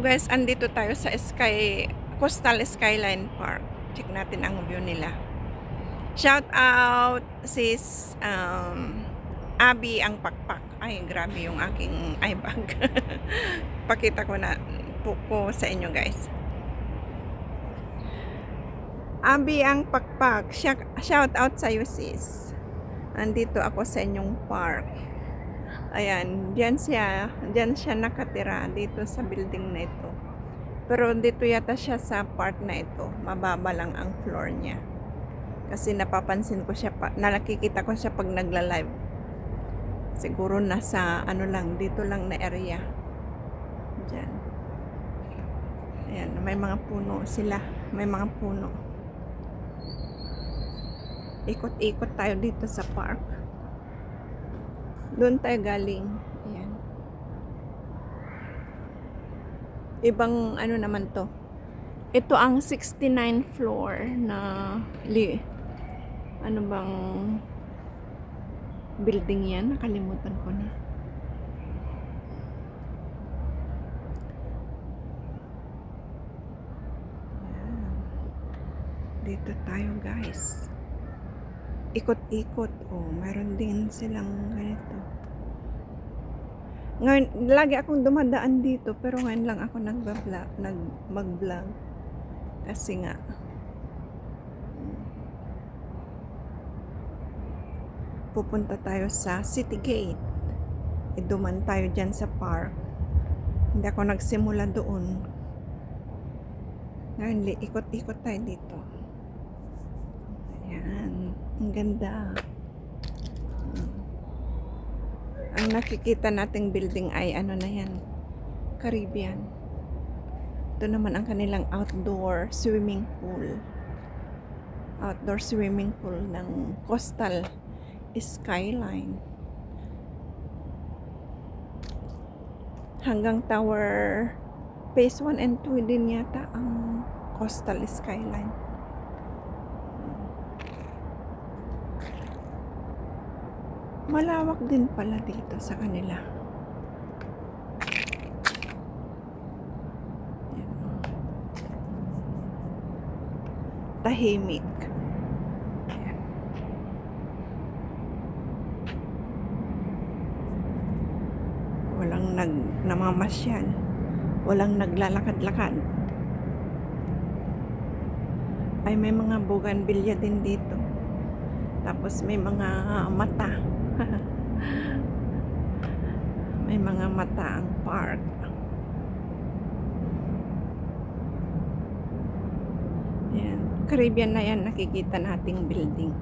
guys, andito tayo sa Coastal Skyline Park. Check natin ang view nila. Shout out sis Abby ang pakpak. Ay, grabe yung aking eye bag. Pakita ko na po sa inyo guys. Abby ang pakpak. Shout out sa iyo sis. Andito ako sa inyong park. Ayan, diyan siya nakatira dito sa building na ito. Pero dito yata siya sa part na ito. Mababa lang ang floor niya. Kasi napapansin ko siya, nakikita ko siya pag nagla-live. Siguro nasa dito lang na area. Diyan. Ayan, may mga puno sila. May mga puno. Ikot-ikot tayo dito sa park. Doon tayo galing. Ayan. Ibang naman to. Ito ang 69 floor na bang building yan? Nakalimutan ko na. Ayan. Dito tayo guys. Ikot-ikot. Oh, mayroon din silang ganito. Ngayon, lagi akong dumadaan dito, pero ngayon lang ako mag-vlog. Kasi nga, pupunta tayo sa City Gate. Iduman tayo dyan sa park. Hindi ako nagsimula doon. Ngayon, ikot-ikot tayo dito. Ayan. Ang ganda. Ang nakikita nating building ay na yan, Caribbean. Ito naman ang kanilang outdoor swimming pool. Outdoor swimming pool ng Coastal Skyline. Hanggang Tower Phase 1 and 2 din yata ang Coastal Skyline. Malawak din pala dito sa kanila. Yan. Tahimik. Yan. Walang namamasyal. Walang naglalakad-lakad. Ay, may mga bougainvillea din dito. Tapos may mga mata. May mga mata ang park. Yan. Caribbean na yan, nakikita nating building.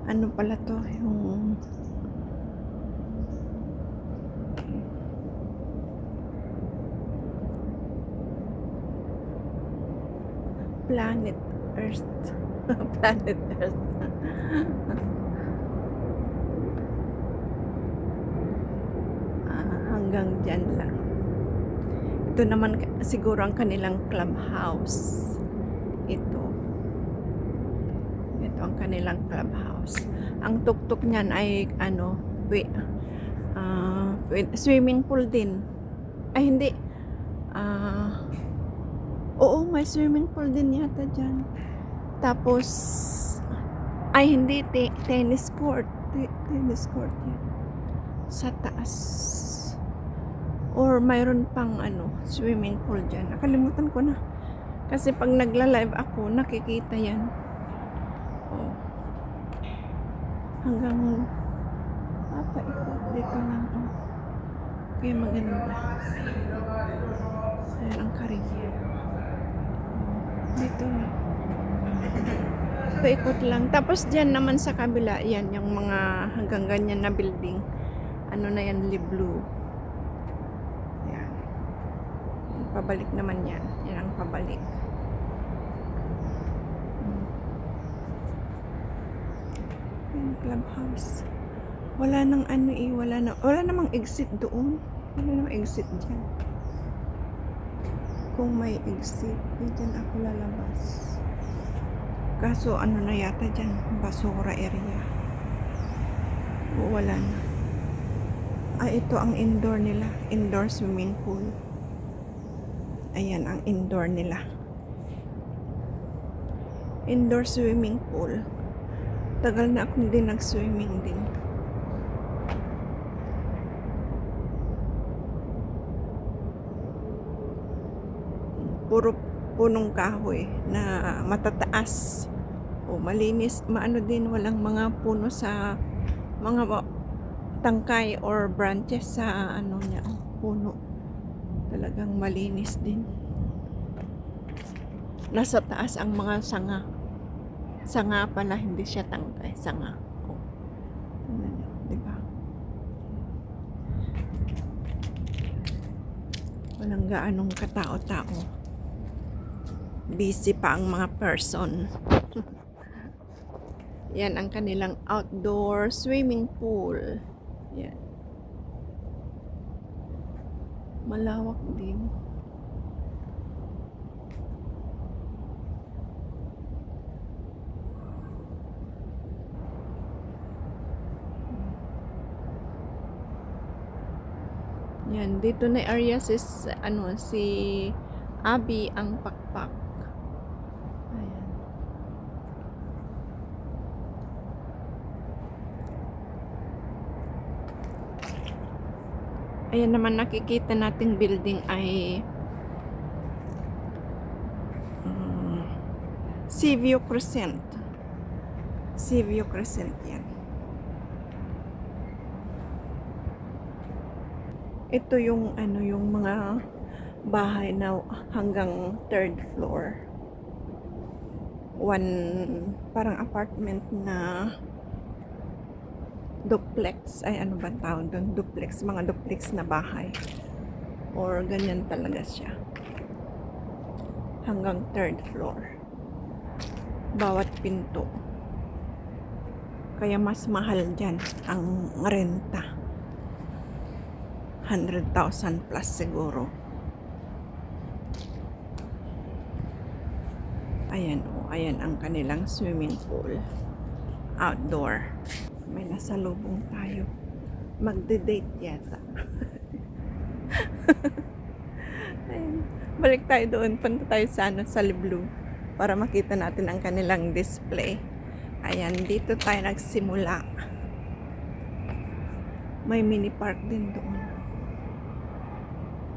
Ano pala to? Yung Planet Earth. Planet Earth. Hanggang dyan lang. Ito naman siguro ang kanilang clubhouse. Ito ang kanilang clubhouse. Ang tuktok niyan ay swimming pool din. Ay hindi. Oo, may swimming pool din yata dyan. Tapos, ay hindi, tennis court. Tennis court yan. Sa taas. Or mayroon pang swimming pool dyan. Nakalimutan ko na. Kasi pag nagla-live ako, nakikita yan. Oh. Hanggang paikot dito lang. Oh. Kaya maganda. Ayan ang Caribbean. Dito lang. Paikot lang. Tapos dyan naman sa kabila, yan, yung mga hanggang ganyan na building. Na yan, blue. Yan. Pabalik naman yan. Yan ang pabalik. Yung clubhouse. Wala nang wala namang exit doon. Wala namang exit dyan. kung may exit, dyan ako lalabas. Kaso ano na yata dyan, basura area. O wala na. Ito ang indoor nila, indoor swimming pool. Ayan ang indoor nila. Indoor swimming pool. Tagal na akong din nag-swimming din. Puro punong kahoy na matataas. O malinis, maano din, walang mga puno sa mga tangkay or branches sa ano niya, puno. Talagang malinis din. Nasa taas ang mga sanga. Sanga pala, hindi siya tangkay, sanga. Oh. Tingnan niyo, di ba? Walang gaanong katao-tao. Busy pa ang mga person. Yan ang kanilang outdoor swimming pool. Yan. Malawak din. Yan, dito na area si Abby ang pakpak. Ayan. Ayan naman, nakikita nating building ay Seaview Crescent. Seaview Crescent yan. Ito yung ano, yung mga bahay na hanggang 3rd floor. Parang apartment na duplex. Ay, ano ba tawag doon? Duplex. Mga duplex na bahay. Or ganyan talaga siya. Hanggang 3rd floor. Bawat pinto. Kaya mas mahal dyan ang renta. 100,000 plus siguro. Ayan, ayan ang kanilang swimming pool. Outdoor. May nasalubong tayo. Magde-date yata. Ayan. Balik tayo doon. Punta tayo sa Liblu para makita natin ang kanilang display. Ayan, dito tayo nagsimula. May mini park din doon.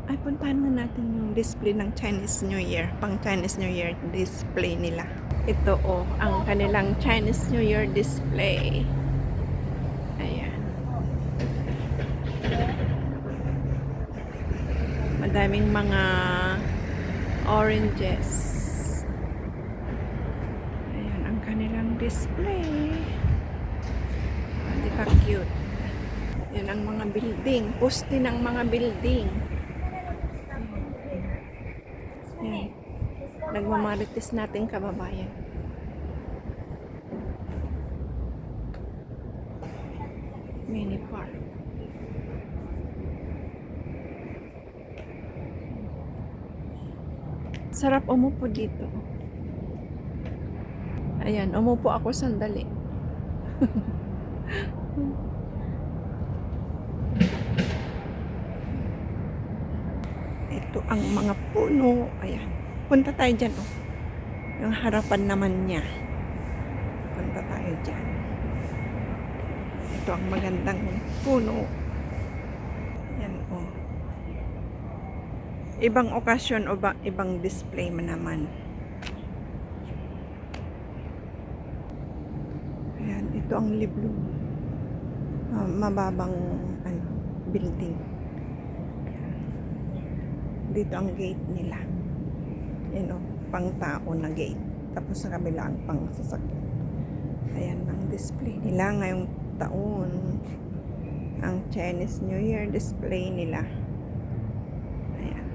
Ay, puntahan na natin yung display ng Chinese New Year. Pang Chinese New Year display nila. Ito ang kanilang Chinese New Year display. Ayan. Madaming mga oranges. Ayan ang kanilang display. Di ba cute? Yan ang mga building. Poste ng mga building. Yan. Nagmamarites natin kababayan. Mini park. Sarap umupo dito. Ayan, umupo ako sandali. Ito ang mga puno. Ayan. Punta tayo dyan, oh. Yung harapan naman niya. Punta tayo dyan. Ito ang magandang puno. Yan, oh. Ibang okasyon o ibang display man naman. Ayan, ito ang Liblu. Mababang building. Dito ang gate nila. Yan, pang tao na gate. Tapos sa kabila ang pang sasakyan. Ayan ang display nila ngayong taon. Ang Chinese New Year display nila. Ayan.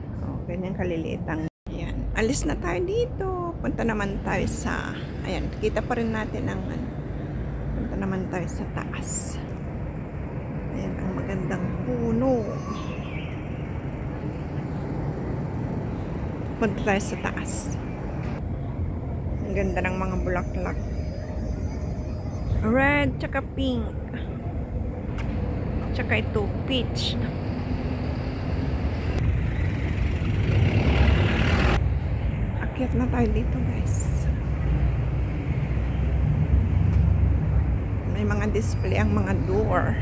Ganyan kaliliit ang. Ayan. Alis na tayo dito. Punta naman tayo sa. Ayan. Kita pa rin natin ang punta naman tayo sa taas. Ayan ang magandang puno. Punta tayo sa taas. Ang ganda ng mga bulaklak. Red, tsaka pink. Tsaka ito, peach. Akyat na tayo dito, guys. May mga display ang mga door.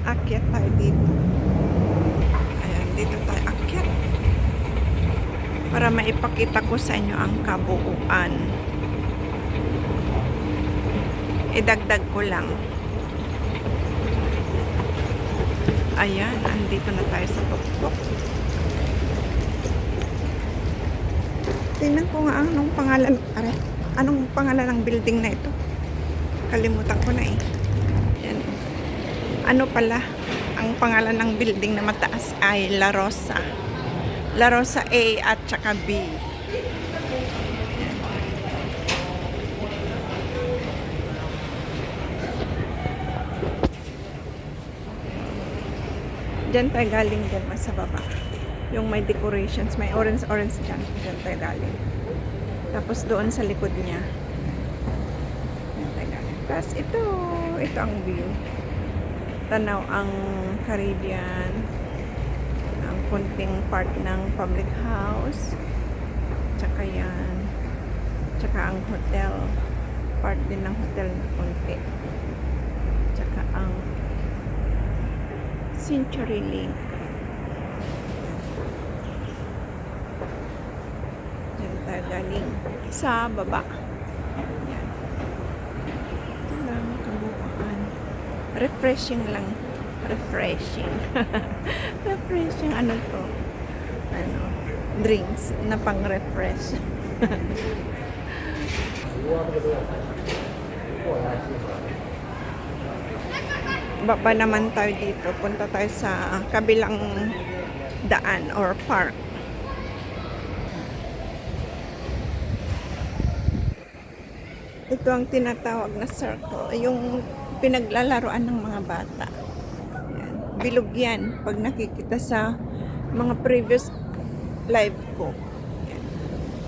Akyat tayo dito. Ayan, dito tayo akyat. Para maipakita ko sa inyo ang kabuuan. Idagdag ko lang. Ayan, andito na tayo sa tuktok. Tingnan ko nga anong pangalan. Anong pangalan ng building na ito? Kalimutan ko na eh. Ayan. Ano pala ang pangalan ng building na mataas ay La Rosa. La Rosa A at saka B. Diyan tayo galing dyan sa baba. Yung may decorations, may orange dyan. Diyan tayo galing. Tapos doon sa likod niya. Diyan tayo galing. Tapos ito ang view. Tanaw ang Caribbean. Ang kunting part ng public house. Tsaka yan. Tsaka ang hotel. Part din ng hotel na kunti. Tsaka ang CenturyLink. Diyan tayo galing sa baba. Yan. Ito lang kabuuan. Refreshing lang. Refreshing. Refreshing. Ano to? Ano? Drinks na pang-refresh. Baba naman tayo dito. Punta tayo sa kabilang daan or park. Ito ang tinatawag na circle. Yung pinaglalaroan ng mga bata. Yan. Bilog yan. Pag nakikita sa mga previous live ko. Yan.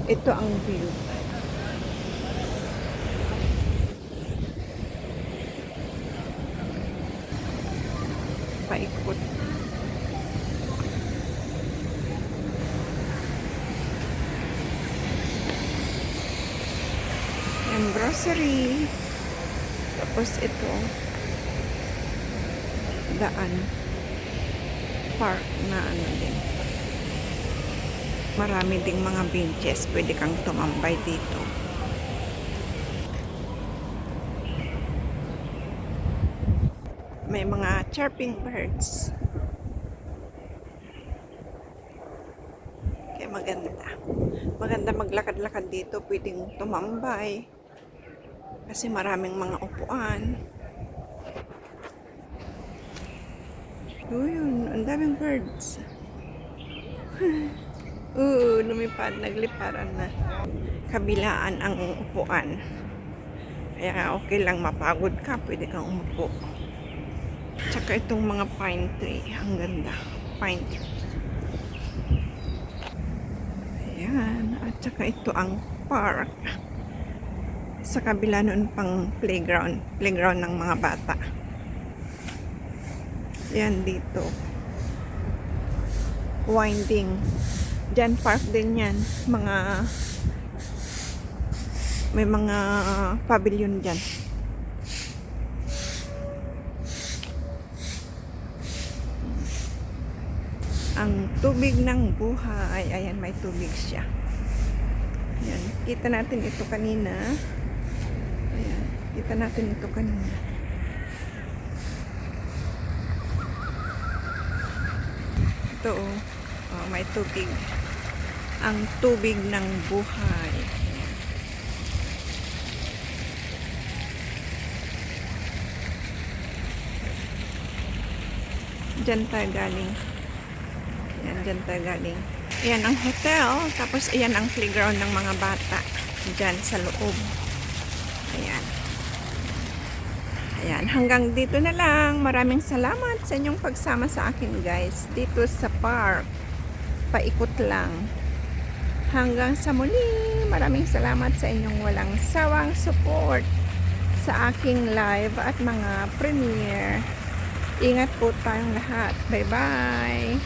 Ito ang view. Paikot. Yan, grocery. Tapos ito, daan. Park na ano din. Marami ding mga benches. Pwede kang tumambay dito. May mga chirping birds. Kaya maganda. Maganda maglakad-lakad dito. Pwedeng tumambay. Kasi maraming mga upuan. Yun, ang daming birds. Lumipad, nagliparan na. Kabilaan ang upuan. Kaya okay lang, mapagod ka, pwede kang umupo. Tsaka itong mga pine tree, ang ganda. Pine tree. Ayan, at tsaka ito ang park. Sa kabila nun pang playground ng mga bata. Yan dito. Winding. Diyan park din yan. May mga pavilion dyan. Ang tubig ng buhay. Ayan, may tubig siya. Ayan, kita natin ito kanina. Ayan, kita natin ito kanina. Ito, may tubig. Ang tubig ng buhay. Diyan tayo galing. Ayan, diyan tayo galing. Ayan ang hotel. Tapos ayan ang playground ng mga bata. Diyan sa loob. Ayan. Ayan, hanggang dito na lang. Maraming salamat sa inyong pagsama sa akin guys. Dito sa park. Paikot lang. Hanggang sa muli. Maraming salamat sa inyong walang sawang support sa aking live at mga premiere. Ingat po tayong lahat. Bye-bye.